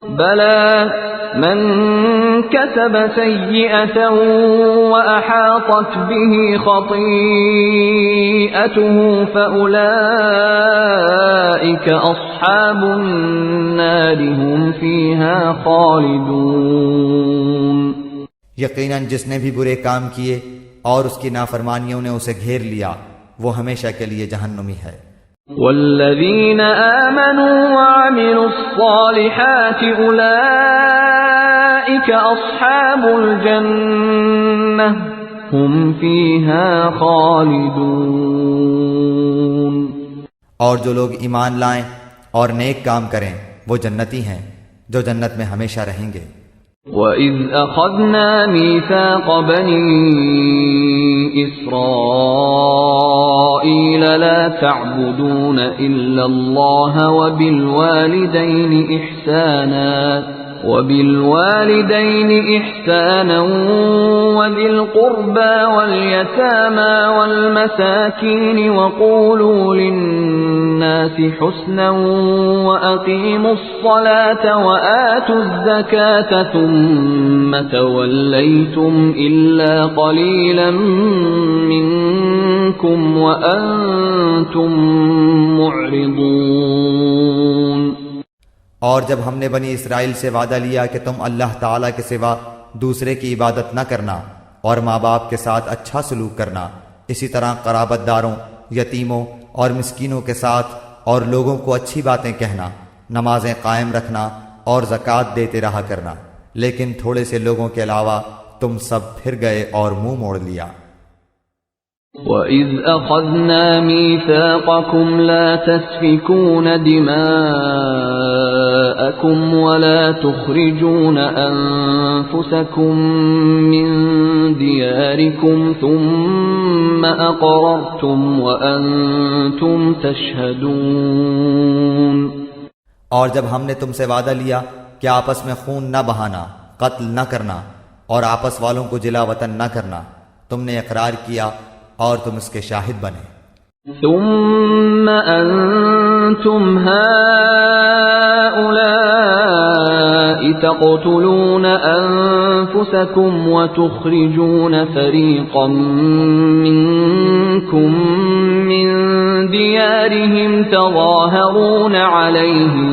بلى من كسب سيئة وأحاطت به خطيئته فأولئك أصحاب النار هم فيها خالدون۔ یقیناً جس نے بھی برے کام کیے اور اس کی نافرمانیوں نے اسے گھیر لیا وہ ہمیشہ کے لیے جہنمی ہے۔ والذین آمنوا وعملوا الصالحات اولئک اصحاب الجنہ هم فیہا خالدون۔ اور جو لوگ ایمان لائیں اور نیک کام کریں وہ جنتی ہیں جو جنت میں ہمیشہ رہیں گے۔ وَإِذْ أَخَذْنَا مِيثَاقَ بَنِي إِسْرَائِيلَ لَا تَعْبُدُونَ إِلَّا اللَّهَ وَبِالْوَالِدَيْنِ إِحْسَانًا وَذِي الْقُرْبَى وَالْيَتَامَى وَالْمَسَاكِينِ وَقُولُوا لِلنَّاسِ حُسْنًا وَأَقِيمُوا الصَّلَاةَ وَآتُوا الزَّكَاةَ ثُمَّ تَوَلَّيْتُمْ إِلَّا قَلِيلًا مِّنكُمْ وَأَنتُمْ مُعْرِضُونَ۔ اور جب ہم نے بنی اسرائیل سے وعدہ لیا کہ تم اللہ تعالیٰ کے سوا دوسرے کی عبادت نہ کرنا اور ماں باپ کے ساتھ اچھا سلوک کرنا، اسی طرح قرابت داروں، یتیموں اور مسکینوں کے ساتھ اور لوگوں کو اچھی باتیں کہنا، نمازیں قائم رکھنا اور زکوٰۃ دیتے رہا کرنا، لیکن تھوڑے سے لوگوں کے علاوہ تم سب پھر گئے اور منہ موڑ لیا۔ وَإِذْ أَخَذْنَا مِيثَاقَكُمْ لَا تَسْفِكُونَ دِمَاءَكُمْ وَلَا تُخْرِجُونَ أَنفُسَكُمْ مِنْ دِيَارِكُمْ ثُمَّ أَقْرَرْتُمْ وَأَنْتُمْ تَشْهَدُونَ۔ اور جب ہم نے تم سے وعدہ لیا کہ آپس میں خون نہ بہانا، قتل نہ کرنا اور آپس والوں کو جلا وطن نہ کرنا، تم نے اقرار کیا اور تم اس کے شاہد بنے۔ ثم انتم هؤلاء تقتلون انفسكم وتخرجون فريقا منكم من ديارهم تظاهرون عليهم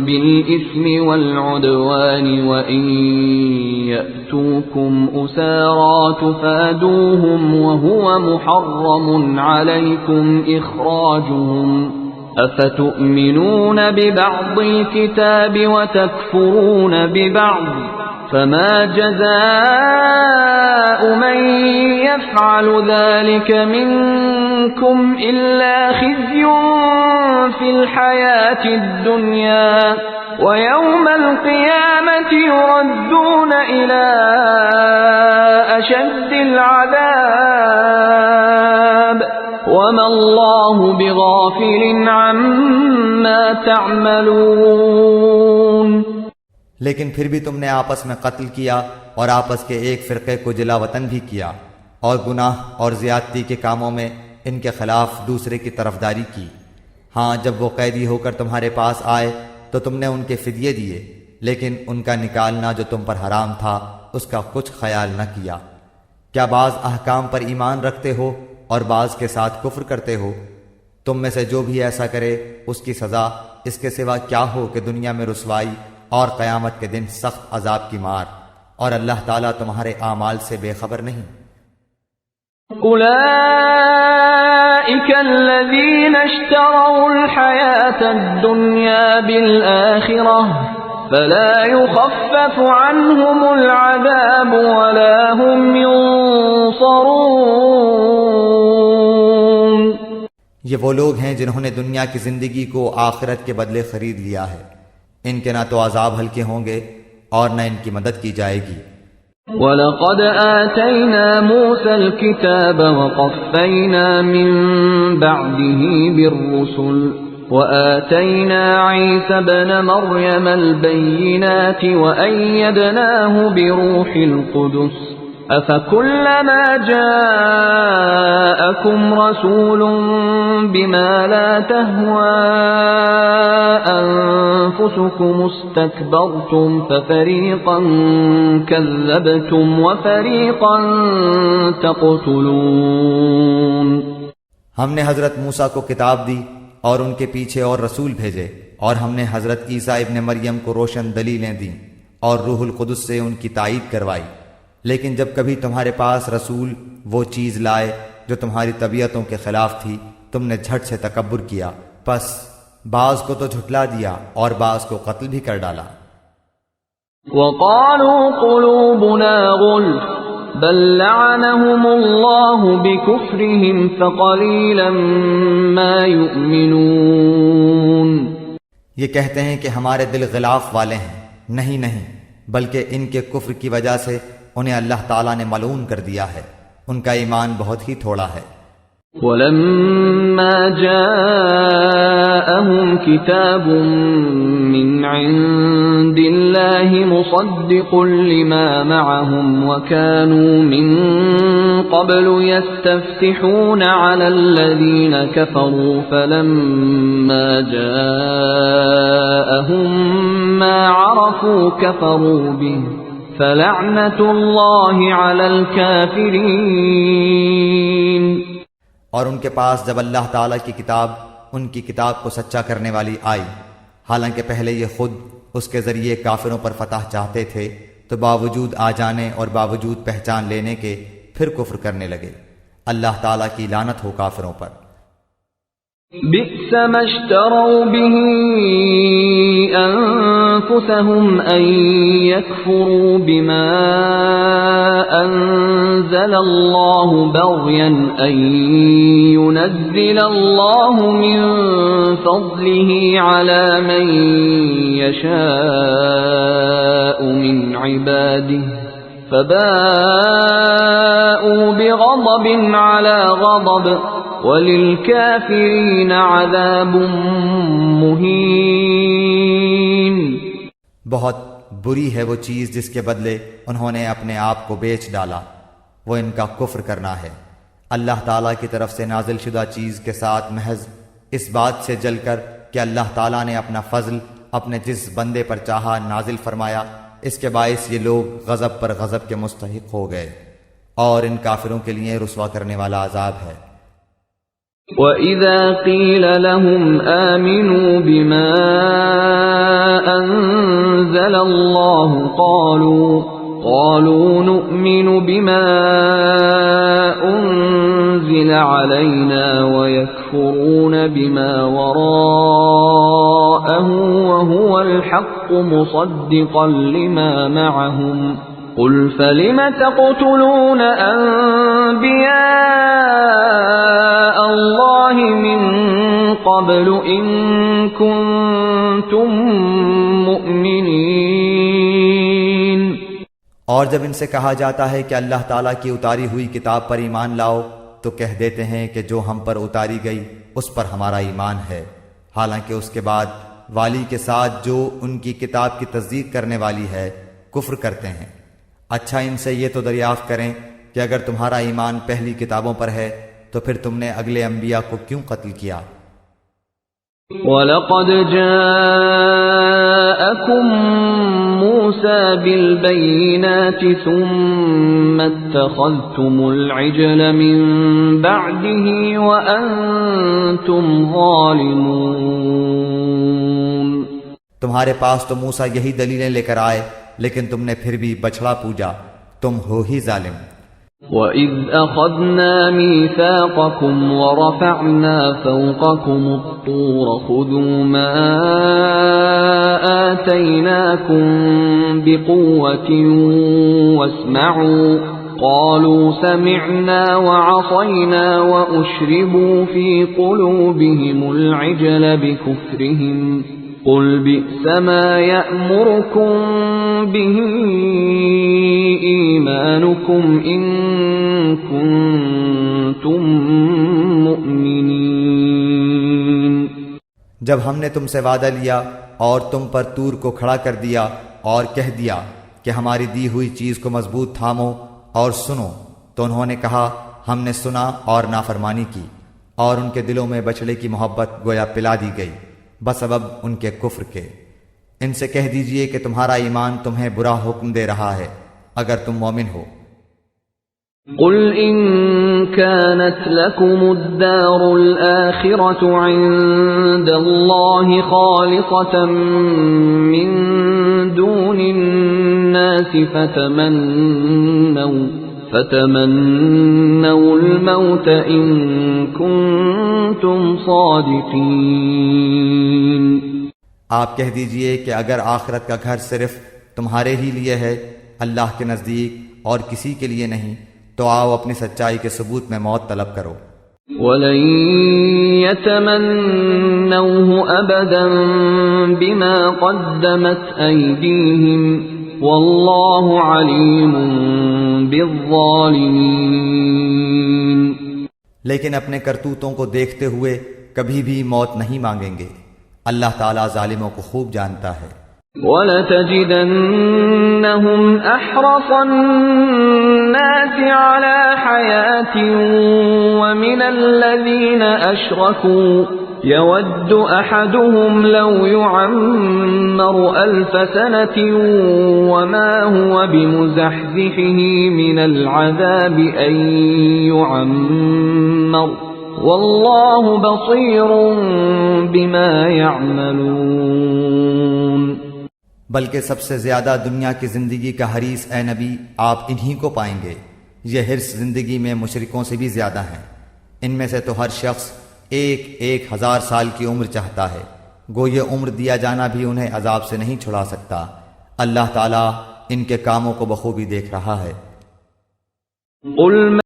بالإثم والعدوان وإن يأتوكم أسارى تفادوهم وهو محرم عليكم إخراجهم أفتؤمنون ببعض الكتاب وتكفرون ببعض فما جزاء من يفعل ذلك منكم إلا خزي في الحياة الدنيا ويوم القيامة يردون إلى أشد العذاب وما الله بغافل عما تعملون۔ لیکن پھر بھی تم نے آپس میں قتل کیا اور آپس کے ایک فرقے کو جلا وطن بھی کیا اور گناہ اور زیادتی کے کاموں میں ان کے خلاف دوسرے کی طرفداری کی۔ ہاں، جب وہ قیدی ہو کر تمہارے پاس آئے تو تم نے ان کے فدیے دیے، لیکن ان کا نکالنا جو تم پر حرام تھا اس کا کچھ خیال نہ کیا۔ کیا بعض احکام پر ایمان رکھتے ہو اور بعض کے ساتھ کفر کرتے ہو؟ تم میں سے جو بھی ایسا کرے اس کی سزا اس کے سوا کیا ہو کہ دنیا میں رسوائی اور قیامت کے دن سخت عذاب کی مار، اور اللہ تعالیٰ تمہارے اعمال سے بے خبر نہیں۔ اولئک الذین اشتروا الحیاة الدنیا بالآخرة فلا يخفف عنهم العذاب ولا هم ينصرون۔ یہ وہ لوگ ہیں جنہوں نے دنیا کی زندگی کو آخرت کے بدلے خرید لیا ہے، ان کے نہ تو عذاب ہلکے ہوں گے اور نہ ان کی مدد کی جائے گی۔ وَلَقَدْ آتَيْنَا مُوسَى الْكِتَابَ وَقَفَّيْنَا مِن بَعْدِهِ بِالرُّسُلِ وَآتَيْنَا عِيسَى ابْنَ مَرْيَمَ الْبَيِّنَاتِ وَأَيَّدْنَاهُ بِرُوحِ الْقُدُسِ أفكلما جاءكم رسول بما لا تهوى أنفسكم استكبرتم ففريقا كذبتم وفريقا تقتلون۔ ہم نے حضرت موسیٰ کو کتاب دی اور ان کے پیچھے اور رسول بھیجے، اور ہم نے حضرت عیسیٰ ابن مریم کو روشن دلیلیں دیں اور روح القدس سے ان کی تائید کروائی، لیکن جب کبھی تمہارے پاس رسول وہ چیز لائے جو تمہاری طبیعتوں کے خلاف تھی، تم نے جھٹ سے تکبر کیا، پس بعض کو تو جھٹلا دیا اور بعض کو قتل بھی کر ڈالا۔ وقالوا قلوبنا غلف بل لعنهم الله بكفرهم فقليلا ما يؤمنون۔ یہ کہتے ہیں کہ ہمارے دل غلاف والے ہیں، نہیں بلکہ ان کے کفر کی وجہ سے انہیں اللہ تعالیٰ نے ملعون کر دیا ہے، ان کا ایمان بہت ہی تھوڑا ہے۔ وَلَمَّا جَاءَهُمْ كِتَابٌ مِّنْ عِندِ اللَّهِ مُصَدِّقٌ لِّمَا مَعَهُمْ وَكَانُوا مِن قَبْلُ يَسْتَفْتِحُونَ عَلَى الَّذِينَ كَفَرُوا فَلَمَّا جَاءَهُم مَّا عَرَفُوا كَفَرُوا بِهِ فَلَعْنَةُ اللَّهِ عَلَى الْكَافِرِينَ۔ اور ان کے پاس جب اللہ تعالیٰ کی کتاب ان کی کتاب کو سچا کرنے والی آئی، حالانکہ پہلے یہ خود اس کے ذریعے کافروں پر فتح چاہتے تھے، تو باوجود آ جانے اور باوجود پہچان لینے کے پھر کفر کرنے لگے۔ اللہ تعالیٰ کی لعنت ہو کافروں پر۔ بئس ما اشتروا به أنفسهم أن يكفروا بما أنزل الله بغيا أن ينزل الله من فضله على من يشاء من عباده فباءوا بغضب على غضب وَلِلْكَافِرِينَ عَذَابٌ مُّهِينٌ۔ بہت بری ہے وہ چیز جس کے بدلے انہوں نے اپنے آپ کو بیچ ڈالا، وہ ان کا کفر کرنا ہے۔ اللہ تعالیٰ کی طرف سے نازل شدہ چیز کے ساتھ محض اس بات سے جل کر کہ اللہ تعالیٰ نے اپنا فضل اپنے جس بندے پر چاہا نازل فرمایا، اس کے باعث یہ لوگ غضب پر غضب کے مستحق ہو گئے، اور ان کافروں کے لیے رسوا کرنے والا عذاب ہے۔ وَإِذَا قِيلَ لَهُمْ آمِنُوا بِمَا أَنزَلَ اللَّهُ قَالُوا نُؤْمِنُ بِمَا أُنزِلَ عَلَيْنَا وَيَكْفُرُونَ بِمَا وَرَاءَهُ وَهُوَ الْحَقُّ مُصَدِّقًا لِمَا مَعَهُمْ قُلْ فَلِمَ تَقْتُلُونَ أَنبِيَاءَ اللَّهِ مِن قَبْلُ إِن كُنتُم مُّؤْمِنِينَ۔ اور جب ان سے کہا جاتا ہے کہ اللہ تعالیٰ کی اتاری ہوئی کتاب پر ایمان لاؤ، تو کہہ دیتے ہیں کہ جو ہم پر اتاری گئی اس پر ہمارا ایمان ہے، حالانکہ اس کے بعد والی کے ساتھ جو ان کی کتاب کی تصدیق کرنے والی ہے کفر کرتے ہیں۔ اچھا ان سے یہ تو دریافت کریں کہ اگر تمہارا ایمان پہلی کتابوں پر ہے تو پھر تم نے اگلے انبیاء کو کیوں قتل کیا؟ وَلَقَدْ جَاءَكُم مُّوسَىٰ بِالْبَيِّنَاتِ ثُمَّ اتَّخَذْتُمُ الْعِجْلَ مِن بَعْدِهِ وَأَنتُمْ ظَالِمُونَ۔ تمہارے پاس تو موسیٰ یہی دلیلیں لے کر آئے، لیکن تم نے پھر بھی بچڑا پوجا، تم ہو ہی ظالم۔ وَإِذْ أَخَذْنَا مِيثَاقَكُمْ وَرَفَعْنَا فَوْقَكُمُ الطُّورَ خُذُوا مَا آتَيْنَاكُمْ بِقُوَّةٍ وَاسْمَعُوا قَالُوا سَمِعْنَا وَعَصَيْنَا وَأُشْرِبُوا فِي قُلُوبِهِمُ الْعِجْلَ بِكُفْرِهِمْ قُلْ بِئْسَ مَا يَأْمُرُكُمْ بِهِ إِيمَانُكُمْ إِن كُنتُم مُّؤْمِنِينَ۔ جب ہم نے تم سے وعدہ لیا اور تم پر طور کو کھڑا کر دیا اور کہہ دیا کہ ہماری دی ہوئی چیز کو مضبوط تھامو اور سنو، تو انہوں نے کہا ہم نے سنا اور نافرمانی کی، اور ان کے دلوں میں بچڑے کی محبت گویا پلا دی گئی بسبب ان کے کفر کے۔ ان سے کہہ دیجئے کہ تمہارا ایمان تمہیں برا حکم دے رہا ہے اگر تم مومن ہو۔ قل إن كانت لكم الدار الآخرة عند الله خالصة من دون الناس فتمنوا الموت إن كنتم صادقين۔ آپ کہہ دیجئے کہ اگر آخرت کا گھر صرف تمہارے ہی لیے ہے اللہ کے نزدیک اور کسی کے لیے نہیں، تو آؤ اپنی سچائی کے ثبوت میں موت طلب کرو۔ وَلَن يَتَمَنَّوْهُ أَبَدًا بِمَا قَدَّمَتْ أَيْدِيهِمْ وَاللَّهُ عَلِيمٌ بِالظَّالِمِينَ۔ لیکن اپنے کرتوتوں کو دیکھتے ہوئے کبھی بھی موت نہیں مانگیں گے، اللہ تعالیٰ ظالموں کو خوب جانتا ہے۔ وَلَتَجِدَنَّهُمْ أَحْرَصَ النَّاسِ عَلَى حَيَاةٍ وَمِنَ الَّذِينَ أَشْرَكُوا يَوَدُّ أَحَدُهُمْ لَوْ يُعَمَّرُ أَلْفَ سَنَةٍ وَمَا هُوَ بِمُزَحْزِحِهِ مِنَ الْعَذَابِ أَن يُعَمَّرَ وَاللَّهُ بَصِيرٌ بِمَا يَعْمَلُونَ۔ بلکہ سب سے زیادہ دنیا کی زندگی کا حریص اے نبی آپ انہی کو پائیں گے۔ یہ حرص زندگی میں مشرکوں سے بھی زیادہ ہیں۔ ان میں سے تو ہر شخص 1000 سال کی عمر چاہتا ہے، گو یہ عمر دیا جانا بھی انہیں عذاب سے نہیں چھڑا سکتا۔ اللہ تعالیٰ ان کے کاموں کو بخوبی دیکھ رہا ہے۔